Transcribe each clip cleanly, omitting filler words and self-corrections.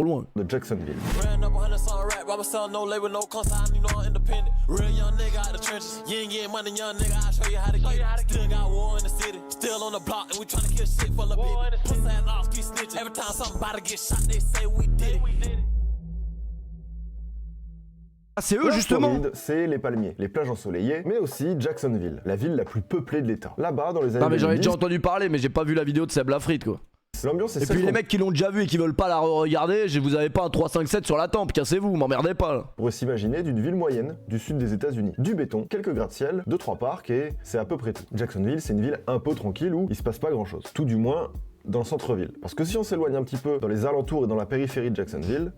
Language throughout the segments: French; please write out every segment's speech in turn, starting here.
trop loin. De Jacksonville. Ah, c'est eux justement. Floride, c'est les palmiers, les plages ensoleillées, mais aussi Jacksonville, la ville la plus peuplée de l'État. Là-bas, dans les années Non mais j'en ai 2010, déjà entendu parler, mais j'ai pas vu la vidéo de Seb Lafrite quoi. l'ambiance est Et celle puis les qu'on mecs qui l'ont déjà vu et qui veulent pas la regarder, vous avez pas un 357 sur la tempe, cassez-vous, m'emmerdez pas là. pourrait s'imaginer d'une ville moyenne du sud des États-Unis. Du béton, quelques gratte-ciel, 2-3 parcs et c'est à peu près tout. Jacksonville, c'est une ville un peu tranquille où il se passe pas grand-chose. Tout du moins dans le centre-ville. Parce que si on s'éloigne un petit peu dans les alentours et dans la périphérie de Jacksonville,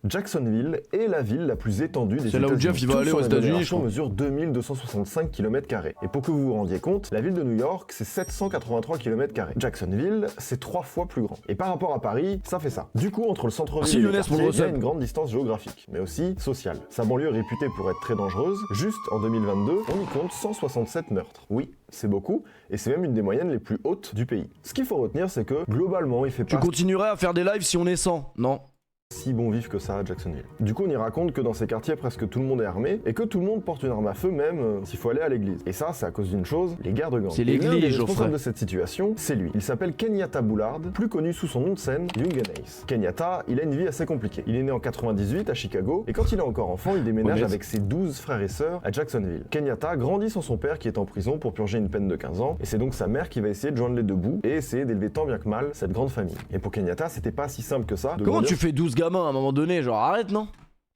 Jacksonville est la ville la plus étendue des États-Unis. C'est là où Jeff il va aller aux États-Unis, je crois. Mesure 2265 km². Et pour que vous vous rendiez compte, la ville de New York, c'est 783 km². Jacksonville, c'est 3 fois plus grand. Et par rapport à Paris, ça fait ça. Du coup, entre le centre-ville et les quartiers, il y a une grande distance géographique, mais aussi sociale. Sa banlieue est réputée pour être très dangereuse. Juste en 2022, on y compte 167 meurtres. Oui, c'est beaucoup, et c'est même une des moyennes les plus hautes du pays. Ce qu'il faut retenir, c'est que, globalement, il fait pas... Tu continuerais à faire des lives si on est 100, non? Si bon vivre que ça à Jacksonville. Du coup, on y raconte que dans ces quartiers, presque tout le monde est armé et que tout le monde porte une arme à feu, même s'il faut aller à l'église. Et ça, c'est à cause d'une chose, les guerres de gangs. C'est Et l'un des l'église, responsables Geoffrey. de cette situation, c'est lui. Il s'appelle Kenyatta Bullard, plus connu sous son nom de scène, Young Ace. Kenyatta, il a une vie assez compliquée. Il est né en 98 à Chicago et quand il est encore enfant, il déménage avec ses 12 frères et sœurs à Jacksonville. Kenyatta grandit sans son père qui est en prison pour purger une peine de 15 ans et c'est donc sa mère qui va essayer de joindre les deux bouts et essayer d'élever tant bien que mal cette grande famille. Et pour Kenyatta, c'était pas si simple que ça. Comment tu fais 12 gamins à un moment donné? Genre arrête non?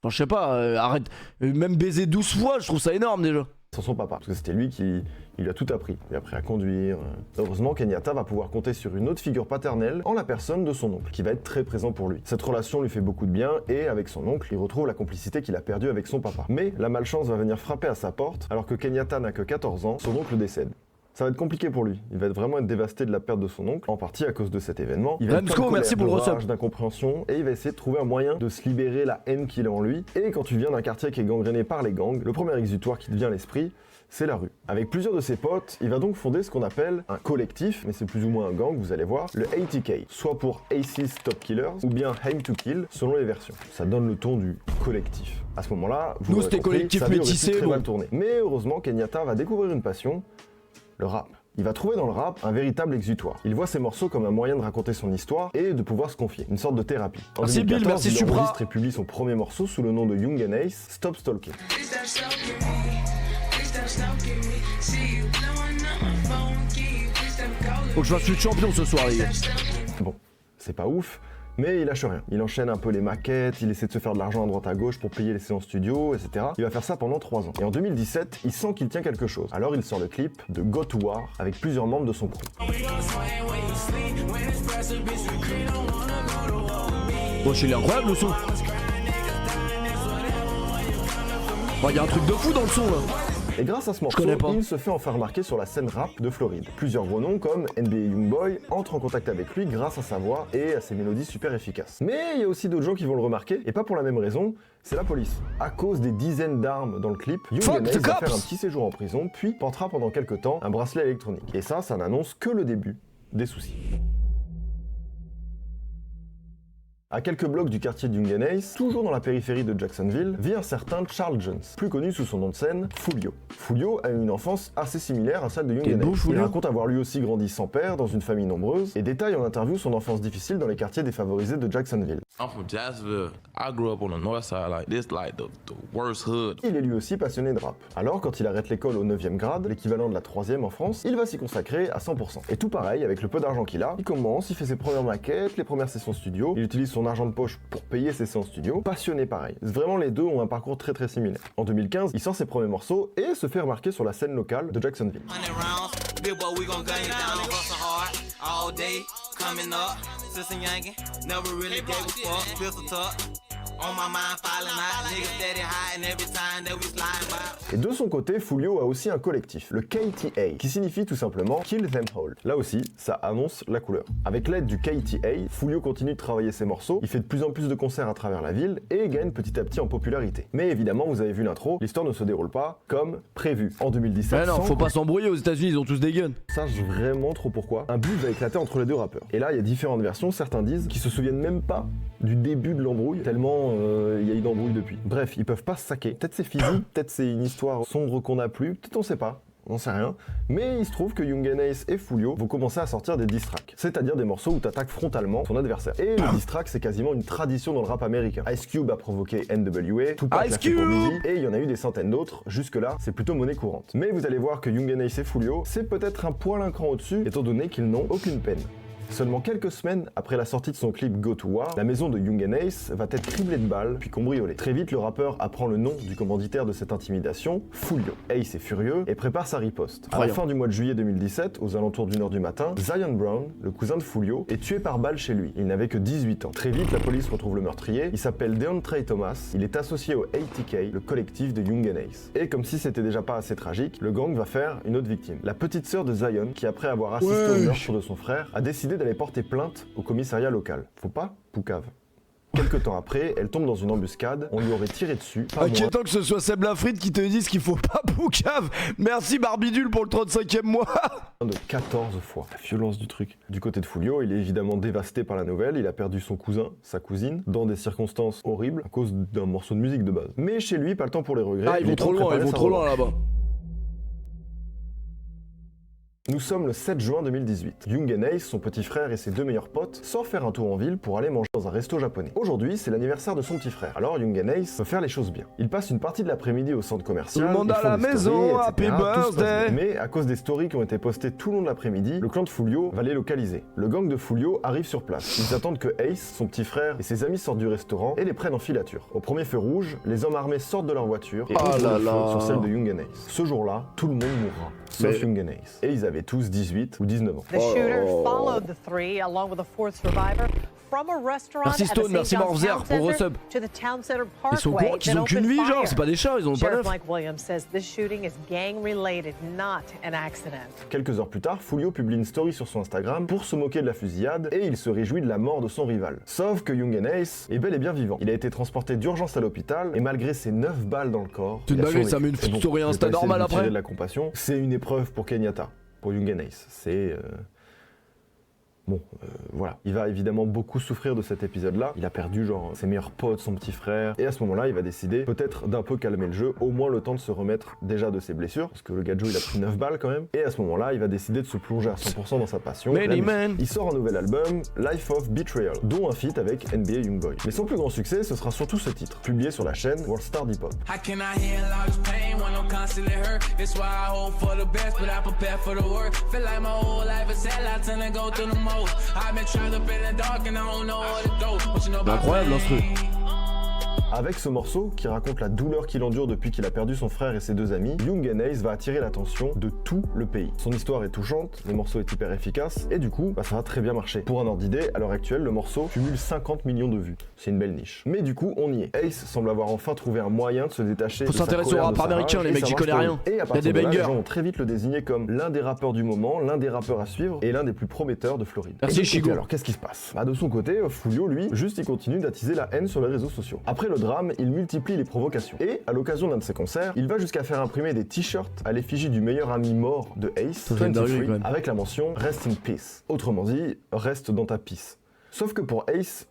Enfin je sais pas, arrête. Même baiser 12 fois, je trouve ça énorme déjà. Sans son papa, parce que c'était lui qui lui a tout appris. Il a appris à conduire. Heureusement, Kenyatta va pouvoir compter sur une autre figure paternelle en la personne de son oncle, qui va être très présent pour lui. Cette relation lui fait beaucoup de bien et avec son oncle, il retrouve la complicité qu'il a perdue avec son papa. Mais la malchance va venir frapper à sa porte, alors que Kenyatta n'a que 14 ans, son oncle décède. Ça va être compliqué pour lui. Il va vraiment être dévasté de la perte de son oncle, en partie à cause de cet événement. Il va être plein de merci pour le colère, de resub. rage, d'incompréhension, et il va essayer de trouver un moyen de se libérer la haine qu'il a en lui. Et quand tu viens d'un quartier qui est gangréné par les gangs, le premier exutoire qui te vient à l'esprit, c'est la rue. Avec plusieurs de ses potes, il va donc fonder ce qu'on appelle un collectif, mais c'est plus ou moins un gang, vous allez voir, le ATK, soit pour Aces Top Killers, ou bien Aim to Kill, selon les versions. Ça donne le ton du collectif. À ce moment-là, vous Nous l'aurez c'était compris, collectif sa vie aurait pu métissé, très bon. mal tourner. Mais heureusement, Kenyatta va découvrir une passion, le rap. Il va trouver dans le rap un véritable exutoire. Il voit ses morceaux comme un moyen de raconter son histoire et de pouvoir se confier, une sorte de thérapie. En Merci 2014, Bill, merci il Supra. enregistre et publie son premier morceau sous le nom de Young Ace, Stop Stalking. Faut que je fasse le champion ce soir les gars. Bon, c'est pas ouf, mais il lâche rien. Il enchaîne un peu les maquettes, il essaie de se faire de l'argent à droite à gauche pour payer les séances studio, etc. Il va faire ça pendant 3 ans. Et en 2017, il sent qu'il tient quelque chose. Alors il sort le clip de Go to War avec plusieurs membres de son crew. Bon, il est incroyable le son. Il y a un truc de fou dans le son là. Et grâce à ce morceau, connais pas. il se fait enfin remarquer sur la scène rap de Floride. Plusieurs gros noms comme NBA Youngboy entrent en contact avec lui grâce à sa voix et à ses mélodies super efficaces. Mais il y a aussi d'autres gens qui vont le remarquer, et pas pour la même raison, c'est la police. À cause des dizaines d'armes dans le clip, Young Ace va faire un petit séjour en prison, puis portera pendant quelques temps un bracelet électronique. Et ça n'annonce que le début des soucis. À quelques blocs du quartier d'Young Ace, toujours dans la périphérie de Jacksonville, vit un certain Charles Jones, plus connu sous son nom de scène, Fulio. Fulio a une enfance assez similaire à celle de Young Ace. Il raconte avoir lui aussi grandi sans père, dans une famille nombreuse, et détaille en interview son enfance difficile dans les quartiers défavorisés de Jacksonville. I'm from Jacksonville. I grew up on the north side, like this, like the worst hood. Il est lui aussi passionné de rap. Alors, quand il arrête l'école au 9e grade, l'équivalent de la 3e en France, il va s'y consacrer à 100%. Et tout pareil, avec le peu d'argent qu'il a, il commence, il fait ses premières maquettes, les premières sessions studio, il utilise son argent de poche pour payer ses séances studio, passionné pareil. Vraiment, les deux ont un parcours très similaire. En 2015, il sort ses premiers morceaux et se fait remarquer sur la scène locale de Jacksonville. Et de son côté, Foolio a aussi un collectif, le KTA, qui signifie tout simplement Kill Them All. Là aussi, ça annonce la couleur. Avec l'aide du KTA, Foolio continue de travailler ses morceaux, il fait de plus en plus de concerts à travers la ville et gagne petit à petit en popularité. Mais évidemment, vous avez vu l'intro, l'histoire ne se déroule pas comme prévu. En 2017, non, faut pas s'embrouiller, aux États-Unis ils ont tous des guns. Sache vraiment trop pourquoi, un bif va éclater entre les deux rappeurs. Et là, il y a différentes versions, certains disent qu'ils se souviennent même pas du début de l'embrouille, tellement il y a eu d'embrouille depuis. Bref, ils peuvent pas se saquer. Peut-être c'est physique, peut-être c'est une histoire sombre qu'on n'a plus, peut-être on sait pas. On sait rien, mais il se trouve que Young and Ace et Foolio vont commencer à sortir des diss tracks, c'est-à-dire des morceaux où t'attaques frontalement ton adversaire. Et le diss track, c'est quasiment une tradition dans le rap américain. Ice Cube a provoqué NWA, Tupac l'a fait pour Biggie, et il y en a eu des centaines d'autres. Jusque-là, c'est plutôt monnaie courante. Mais vous allez voir que Young and Ace et Foolio, c'est peut-être un poil un cran au-dessus, étant donné qu'ils n'ont aucune peine. Seulement quelques semaines après la sortie de son clip Go to War, la maison de Young and Ace va être criblée de balles puis cambriolée. Très vite, le rappeur apprend le nom du commanditaire de cette intimidation, Foolio. Ace est furieux et prépare sa riposte. À la fin du mois de juillet 2017, aux alentours d'1h du matin, Zion Brown, le cousin de Foolio, est tué par balle chez lui. Il n'avait que 18 ans. Très vite, la police retrouve le meurtrier. Il s'appelle Deontre Thomas. Il est associé au ATK, le collectif de Young and Ace. Et comme si c'était déjà pas assez tragique, le gang va faire une autre victime. La petite sœur de Zion, qui après avoir assisté au meurtre de son frère, a décidé d'aller porter plainte au commissariat local. Faut pas, poucave. Quelque temps après, elle tombe dans une embuscade, on lui aurait tiré dessus. Inquiétant que ce soit Seb Lafrite qui te dise qu'il faut pas poucave. Merci Barbidule pour le 35e mois. De 14 fois. La violence du truc. Du côté de Foolio, il est évidemment dévasté par la nouvelle, il a perdu son cousin, sa cousine, dans des circonstances horribles, à cause d'un morceau de musique de base. Mais chez lui, pas le temps pour les regrets. Ah, ils vont trop loin là-bas. Nous sommes le 7 juin 2018. Young and Ace, son petit frère et ses deux meilleurs potes sortent faire un tour en ville pour aller manger dans un resto japonais. Aujourd'hui, c'est l'anniversaire de son petit frère. Alors Young and Ace veut faire les choses bien. Il passe une partie de l'après-midi au centre commercial. Tout le monde à la maison, happy birthday. Mais à cause des stories qui ont été postées tout le long de l'après-midi, le clan de Foolio va les localiser. Le gang de Foolio arrive sur place. Ils attendent que Ace, son petit frère et ses amis sortent du restaurant et les prennent en filature. Au premier feu rouge, les hommes armés sortent de leur voiture et ouvrent le feu sur celle de Young and Ace. Ce jour-là, tout le monde mourra, sauf Young and Ace. Et ils avaient tous 18 ou 19 ans. The shooter followed the three along with a fourth survivor from a restaurant merci Stone, merci Morzer pour resub. Ils sont courants qu'ils ont qu'une vie, genre, c'est pas des chats, ils ont pas neuf. Quelques heures plus tard, Foolio publie une story sur son Instagram pour se moquer de la fusillade et il se réjouit de la mort de son rival. Sauf que Young and Ace est bel et bien vivant. Il a été transporté d'urgence à l'hôpital et malgré ses 9 balles dans le corps, c'est une dinguerie, ça met une story Insta normale après. De la compassion, c'est une épreuve pour Kenyatta. Pour Young and Ace, c'est... Bon, voilà. Il va évidemment beaucoup souffrir de cet épisode-là. Il a perdu, genre, ses meilleurs potes, son petit frère. Et à ce moment-là, il va décider peut-être d'un peu calmer le jeu, au moins le temps de se remettre déjà de ses blessures. Parce que le gadjo, il a pris 9 balles quand même. Et à ce moment-là, il va décider de se plonger à 100% dans sa passion. Il sort un nouvel album, Life of Betrayal, dont un feat avec NBA Youngboy. Mais son plus grand succès, ce sera surtout ce titre, publié sur la chaîne World Star Hip Hop. Incroyable l'instru. Avec ce morceau, qui raconte la douleur qu'il endure depuis qu'il a perdu son frère et ses deux amis, Young and Ace va attirer l'attention de tout le pays. Son histoire est touchante, le morceau est hyper efficace, et du coup, ça va très bien marcher. Pour un ordre d'idée, à l'heure actuelle, le morceau cumule 50 millions de vues. C'est une belle niche. Mais du coup, on y est. Ace semble avoir enfin trouvé un moyen de se détacher de sa colère. Faut s'intéresser au rap américain, les mecs, j'y connais rien. Et à partir de là, les gens vont très vite le désigner comme l'un des rappeurs du moment, l'un des rappeurs à suivre, et l'un des plus prometteurs de Floride. Merci Chigo. Alors, qu'est-ce qui se passe ? De son côté, Foolio, lui, juste il continue d'attiser la haine sur les réseaux sociaux. Après le drame, il multiplie les provocations. Et à l'occasion d'un de ses concerts, il va jusqu'à faire imprimer des t-shirts à l'effigie du meilleur ami mort de Ace, 23, avec la mention Rest in Peace. Autrement dit, reste dans ta peace. Sauf que pour Ace,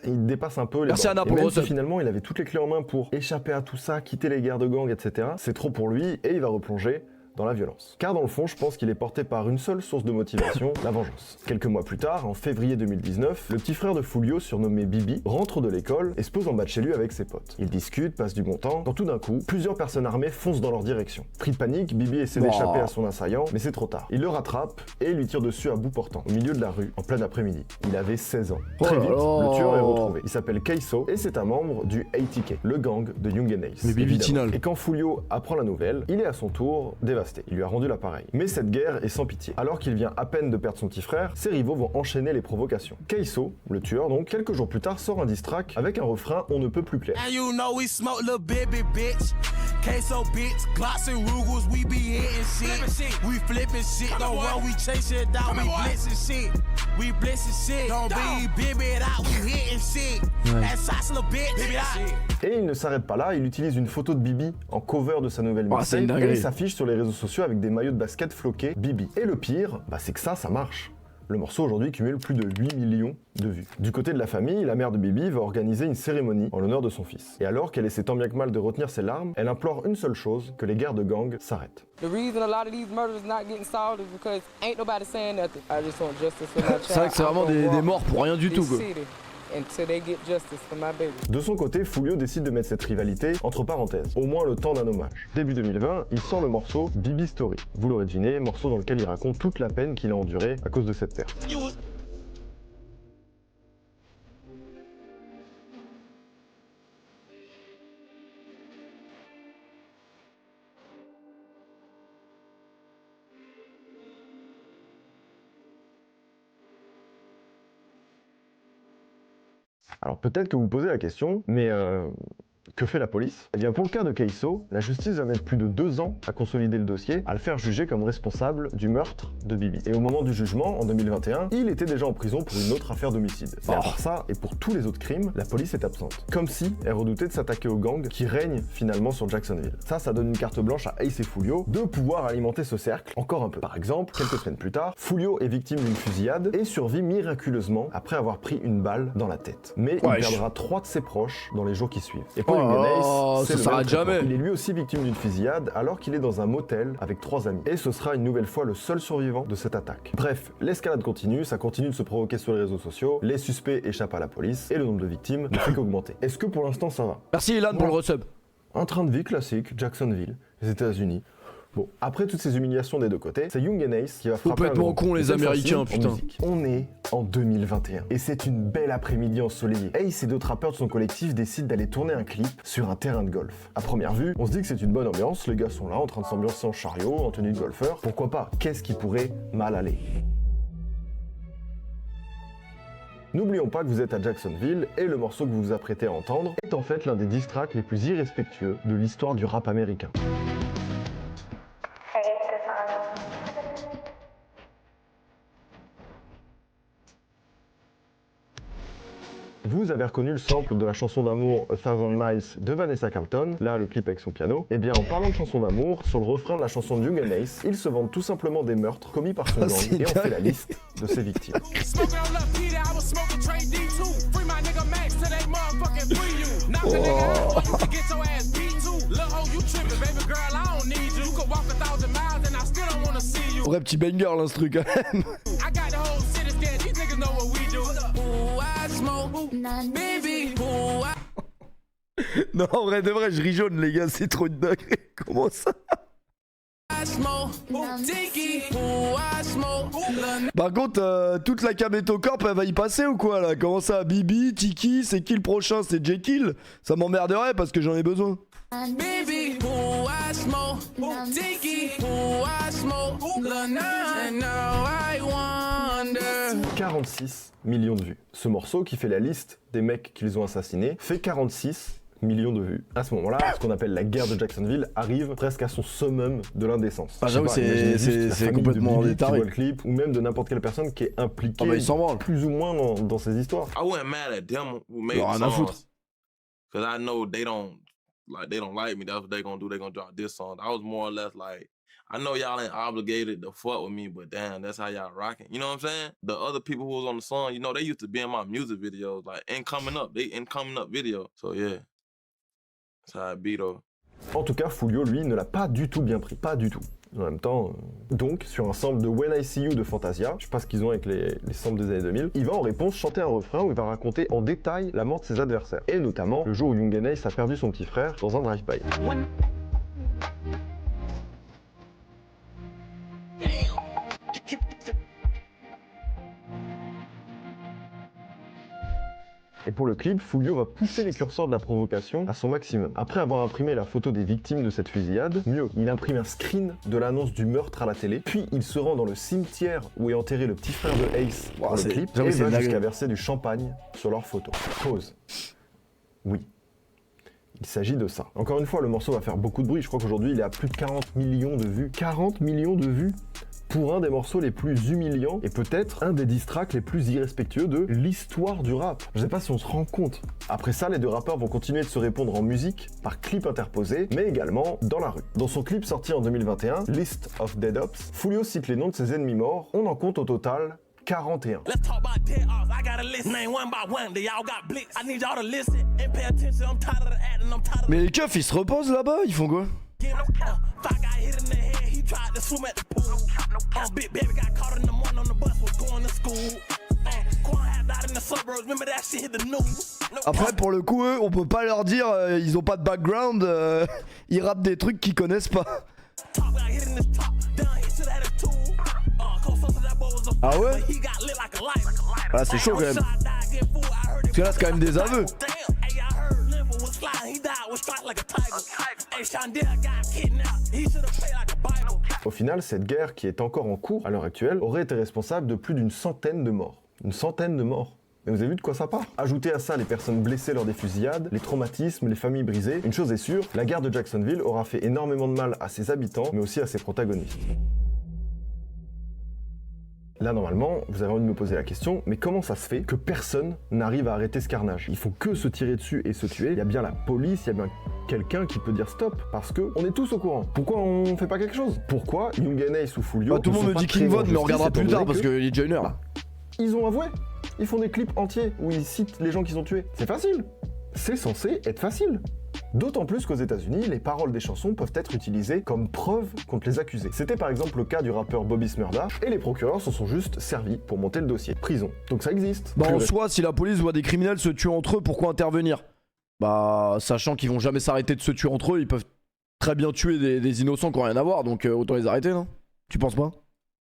il dépasse un peu les bornes. Et même si finalement il avait toutes les clés en main pour échapper à tout ça, quitter les guerres de gang, etc., c'est trop pour lui et il va replonger dans la violence. Car dans le fond, je pense qu'il est porté par une seule source de motivation, la vengeance. Quelques mois plus tard, en février 2019, le petit frère de Foolio, surnommé Bibi, rentre de l'école et se pose en bas de chez lui avec ses potes. Ils discutent, passent du bon temps, quand tout d'un coup, plusieurs personnes armées foncent dans leur direction. Pris de panique, Bibi essaie d'échapper à son assaillant, mais c'est trop tard. Il le rattrape et lui tire dessus à bout portant, au milieu de la rue, en plein après-midi. Il avait 16 ans. Très vite, le tueur est retrouvé. Il s'appelle Keiso et c'est un membre du ATK, le gang de Young and Ace. Mais Bibi évidemment. Tinal. Et quand Fulio apprend la nouvelle, il est à son tour dévasté. Il lui a rendu l'appareil. Mais cette guerre est sans pitié. Alors qu'il vient à peine de perdre son petit frère, ses rivaux vont enchaîner les provocations. Keiso, le tueur donc, quelques jours plus tard sort un diss track avec un refrain on ne peut plus clair. And you know we smoke little baby bitch. Queso bitch, Glocks and Rugers, we be hitting shit. We flipping shit, don't run, we chase it down, we blitzing shit. We blitzing shit, don't be baby it out, we hitting shit. That sauce little bitch, baby out. Et il ne s'arrête pas là, il utilise une photo de Bibi en cover de sa nouvelle Oh, c'est une mixtape et dinguerie. il s'affiche sur les réseaux sociaux avec des maillots de basket floqués Bibi. Et le pire, c'est que ça marche. Le morceau aujourd'hui cumule plus de 8 millions de vues. Du côté de la famille, la mère de Bibi va organiser une cérémonie en l'honneur de son fils. Et alors qu'elle essaie tant bien que mal de retenir ses larmes, elle implore une seule chose, que les guerres de gang s'arrêtent. The reason a lot of these murders not getting solved is because ain't nobody saying nothing. I just want justice for my child. C'est vrai que c'est vraiment des morts pour rien du tout, quoi. Until they get justice for my baby. De son côté, Fulio décide de mettre cette rivalité entre parenthèses, au moins le temps d'un hommage. Début 2020, il sort le morceau Bibi Story. Vous l'aurez deviné, morceau dans lequel il raconte toute la peine qu'il a endurée à cause de cette perte. Alors peut-être que vous posez la question, mais que fait la police? Eh bien pour le cas de Keiso, la justice va mettre plus de 2 ans à consolider le dossier, à le faire juger comme responsable du meurtre de Bibi. Et au moment du jugement, en 2021, il était déjà en prison pour une autre affaire d'homicide. Mais à part ça, et pour tous les autres crimes, la police est absente. Comme si elle redoutait de s'attaquer au gang qui règne finalement sur Jacksonville. Ça donne une carte blanche à Ace et Fulio de pouvoir alimenter ce cercle encore un peu. Par exemple, quelques semaines plus tard, Fulio est victime d'une fusillade et survit miraculeusement après avoir pris une balle dans la tête. Mais il perdra 3 de ses proches dans les jours qui suivent. Et pour Oh, ça s'arrête jamais. il est lui aussi victime d'une fusillade alors qu'il est dans un motel avec 3 amis. Et ce sera une nouvelle fois le seul survivant de cette attaque. Bref, l'escalade continue, ça continue de se provoquer sur les réseaux sociaux, les suspects échappent à la police et le nombre de victimes ne fait qu'augmenter. Est-ce que pour l'instant ça va? Merci Ilan pour le resub. Un train de vie classique, Jacksonville, les États-Unis. Bon, après toutes ces humiliations des deux côtés, c'est Young and Ace qui va frapper Complètement un grand con, les cette Américains, fois-ci, en putain. musique. On est en 2021 et c'est une belle après-midi ensoleillée. Ace et d'autres rappeurs de son collectif décident d'aller tourner un clip sur un terrain de golf. À première vue, on se dit que c'est une bonne ambiance, les gars sont là en train de s'ambiancer en chariot, en tenue de golfeur. Pourquoi pas? Qu'est-ce qui pourrait mal aller? N'oublions pas que vous êtes à Jacksonville et le morceau que vous vous apprêtez à entendre est en fait l'un des diss tracks les plus irrespectueux de l'histoire du rap américain. Vous avez reconnu le sample de la chanson d'amour A Thousand Miles de Vanessa Carlton, là le clip avec son piano. Et bien en parlant de chanson d'amour, sur le refrain de la chanson de Young and Ace, ils se vendent tout simplement des meurtres commis par son gang et on fait la liste de ses victimes. Vrai petit banger l'instru quand même. Non, en vrai de vrai, je ris jaune, les gars, c'est trop une dinguerie. Comment ça? Par contre, toute la Kameto Corp, elle va y passer ou quoi là? Comment ça? Bibi, Tiki, c'est qui le prochain? C'est Jekyll? Ça m'emmerderait parce que j'en ai besoin. 46 millions de vues. Ce morceau, qui fait la liste des mecs qu'ils ont assassinés, fait 46 millions de vues. À ce moment-là, ce qu'on appelle la guerre de Jacksonville arrive presque à son summum de l'indécence. Ah, j'avoue, Je sais pas, imaginez juste la c'est famille complètement de Bibi qui détaré. voit le clip, ou même de n'importe quelle personne qui est impliquée Ah bah, ils s'en branlent. plus ou moins dans ces histoires. I wasn't mad at them who made Rien the à foutre. songs, cause I know they don't like me. That's what they gonna do. They gonna drop this song. I was more or less like, I know y'all ain't obligated to fuck with me, but damn, that's how y'all rocking. You know what I'm saying? The other people who was on the song, you know, they used to be in my music videos, like in coming up video. So yeah, that's how I be though. En tout cas, Fulio, lui, ne l'a pas du tout bien pris. Pas du tout. En même temps, donc, sur un sample de When I See You de Fantasia, je sais pas ce qu'ils ont avec les samples des années 2000, il va en réponse chanter un refrain où il va raconter en détail la mort de ses adversaires. Et notamment, le jour où Young and Ace a perdu son petit frère dans un drive-by. Et pour le clip, Foolio va pousser les curseurs de la provocation à son maximum. Après avoir imprimé la photo des victimes de cette fusillade, mieux, il imprime un screen de l'annonce du meurtre à la télé, puis il se rend dans le cimetière où est enterré le petit frère de Ace pour le clip, et va jusqu'à verser du champagne sur leur photo. Pause. Oui. Il s'agit de ça. Encore une fois, le morceau va faire beaucoup de bruit. Je crois qu'aujourd'hui, il est à plus de 40 millions de vues. 40 millions de vues pour un des morceaux les plus humiliants et peut-être un des diss tracks les plus irrespectueux de l'histoire du rap. Je sais pas si on se rend compte. Après ça, les deux rappeurs vont continuer de se répondre en musique, par clip interposé, mais également dans la rue. Dans son clip sorti en 2021, List of Dead Ops, Foolio cite les noms de ses ennemis morts. On en compte au total 41. Mais les keufs ils se reposent là-bas, ils font quoi? Après pour le coup eux on peut pas leur dire ils ont pas de background, ils rappent des trucs qu'ils connaissent pas. Ah ouais? Ah c'est chaud quand même. Parce que là c'est quand même des aveux. Au final, cette guerre qui est encore en cours à l'heure actuelle aurait été responsable de plus d'une centaine de morts. Une centaine de morts. Mais vous avez vu de quoi ça part? Ajoutez à ça les personnes blessées lors des fusillades, les traumatismes, les familles brisées. Une chose est sûre, la guerre de Jacksonville aura fait énormément de mal à ses habitants, mais aussi à ses protagonistes. Là, normalement, vous avez envie de me poser la question, mais comment ça se fait que personne n'arrive à arrêter ce carnage? Il faut que se tirer dessus et se tuer. Il y a bien la police, il y a bien quelqu'un qui peut dire stop, parce que on est tous au courant. Pourquoi on fait pas quelque chose? Pourquoi Young and Ace ou Foolio tout le monde me dit King Von, mais on regardera plus tard parce qu'il est déjà une heure. Ils ont avoué. Ils font des clips entiers où ils citent les gens qu'ils ont tués. C'est facile. C'est censé être facile. D'autant plus qu'aux États-Unis, les paroles des chansons peuvent être utilisées comme preuve contre les accusés. C'était par exemple le cas du rappeur Bobby Shmurda, et les procureurs s'en sont juste servis pour monter le dossier. Prison. Donc ça existe. Bah en soi, si la police voit des criminels se tuer entre eux, pourquoi intervenir? Bah sachant qu'ils vont jamais s'arrêter de se tuer entre eux, ils peuvent très bien tuer des innocents qui n'ont rien à voir, donc autant les arrêter, non? Tu penses pas?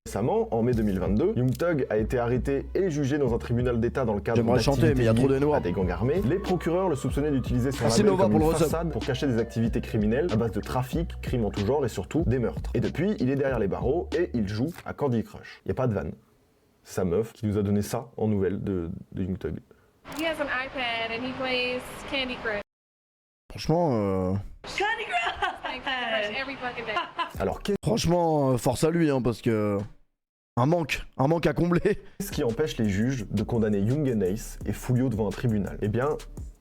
Récemment, en mai 2022, Young Thug a été arrêté et jugé dans un tribunal d'État dans le cadre chanter, mais il y a trop de noirs. à des gangs armés. Les procureurs le soupçonnaient d'utiliser son label comme une façade pour cacher des activités criminelles à base de trafic, crimes en tout genre et surtout des meurtres. Et depuis, il est derrière les barreaux et il joue à Candy Crush. Y a pas de vanne. C'est sa meuf qui nous a donné ça en nouvelles de Young Thug. He has an iPad and he plays Candy Crush. Franchement, Candy Crush every fucking day. Alors, franchement, force à lui, hein, parce que un manque à combler. Qu'est-ce qui empêche les juges de condamner Young and Ace et Foolio devant un tribunal? Eh bien,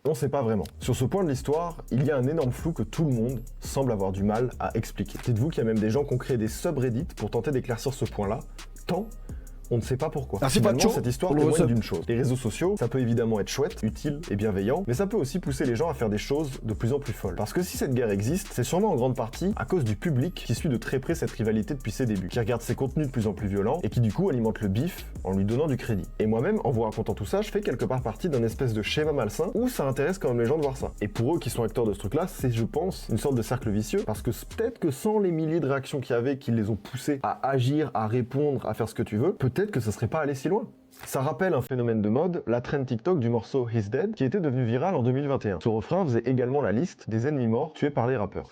on sait pas vraiment. Sur ce point de l'histoire, il y a un énorme flou que tout le monde semble avoir du mal à expliquer. Dites-vous qu'il y a même des gens qui ont créé des subreddits pour tenter d'éclaircir ce point-là, tant on ne sait pas pourquoi. Finalement, cette histoire témoigne d'une chose. Les réseaux sociaux, ça peut évidemment être chouette, utile et bienveillant, mais ça peut aussi pousser les gens à faire des choses de plus en plus folles. Parce que si cette guerre existe, c'est sûrement en grande partie à cause du public qui suit de très près cette rivalité depuis ses débuts, qui regarde ses contenus de plus en plus violents et qui du coup alimente le bif en lui donnant du crédit. Et moi-même, en vous racontant tout ça, je fais quelque part partie d'un espèce de schéma malsain où ça intéresse quand même les gens de voir ça. Et pour eux qui sont acteurs de ce truc-là, c'est, je pense, une sorte de cercle vicieux, parce que peut-être que sans les milliers de réactions qu'il y avait qui les ont poussés à agir, à répondre, à faire ce que tu veux, peut-être que ça serait pas allé si loin. Ça rappelle un phénomène de mode, la trend TikTok du morceau He's Dead, qui était devenu viral en 2021. Ce refrain faisait également la liste des ennemis morts tués par les rappeurs.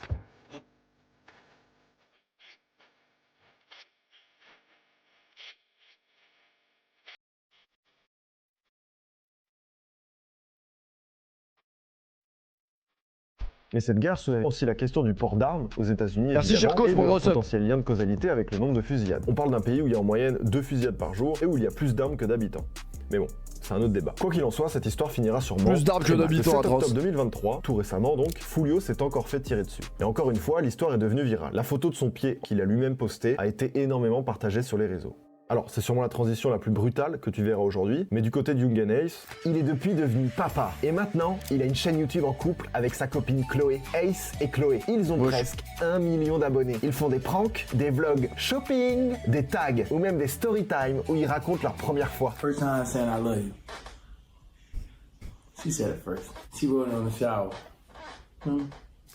Mais cette guerre soulève aussi la question du port d'armes aux États-Unis et de potentiel lien de causalité avec le nombre de fusillades. On parle d'un pays où il y a en moyenne 2 fusillades par jour et où il y a plus d'armes que d'habitants. Mais bon, c'est un autre débat. Quoi qu'il en soit, cette histoire finira sûrement plus d'armes que d'habitants. Le 7 octobre 2023, tout récemment donc, Foolio s'est encore fait tirer dessus. Et encore une fois, l'histoire est devenue virale. La photo de son pied qu'il a lui-même postée a été énormément partagée sur les réseaux. Alors, c'est sûrement la transition la plus brutale que tu verras aujourd'hui, mais du côté de Young and Ace, il est depuis devenu papa. Et maintenant, il a une chaîne YouTube en couple avec sa copine Chloé. Ace et Chloé, ils ont presque 1 million d'abonnés. Ils font des pranks, des vlogs shopping, des tags, ou même des story time où ils racontent leur première fois. First time saying I love you. She said it first. She wrote it on the shower.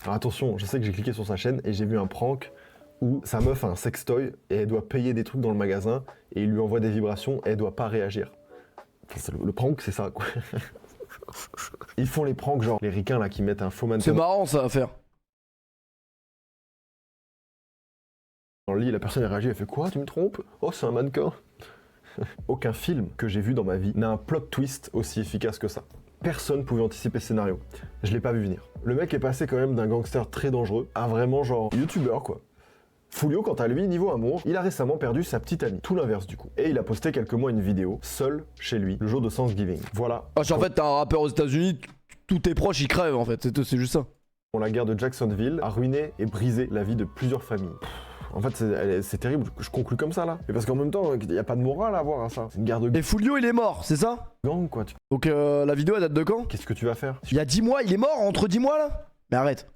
Alors attention, je sais que j'ai cliqué sur sa chaîne et j'ai vu un prank où sa meuf a un sextoy et elle doit payer des trucs dans le magasin et il lui envoie des vibrations et elle doit pas réagir. Le prank, c'est ça, quoi. Ils font les pranks genre les ricains là qui mettent un faux mannequin C'est marrant ça à faire. dans le lit, la personne a réagi, elle fait quoi, tu me trompes? Oh, c'est un mannequin. Aucun film que j'ai vu dans ma vie n'a un plot twist aussi efficace que ça. Personne pouvait anticiper ce scénario. Je l'ai pas vu venir. Le mec est passé quand même d'un gangster très dangereux à vraiment genre youtubeur quoi. Foulio, quant à lui, niveau amour, il a récemment perdu sa petite amie, tout l'inverse du coup. Et il a posté quelques mois une vidéo, seul, chez lui, le jour de Thanksgiving. Voilà. Ah, en fait, t'as un rappeur aux États-Unis, tous tes proches ils crèvent en fait, c'est juste ça. La guerre de Jacksonville a ruiné et brisé la vie de plusieurs familles. En fait, c'est terrible, je conclus comme ça là. Mais parce qu'en même temps, il n'y a pas de morale à avoir à ça. C'est une guerre de Et Foulio il est mort, c'est ça? gang quoi. Donc la vidéo elle date de quand? Qu'est-ce que tu vas faire? Il y a 10 mois, il est mort entre 10 mois là? Mais arrête.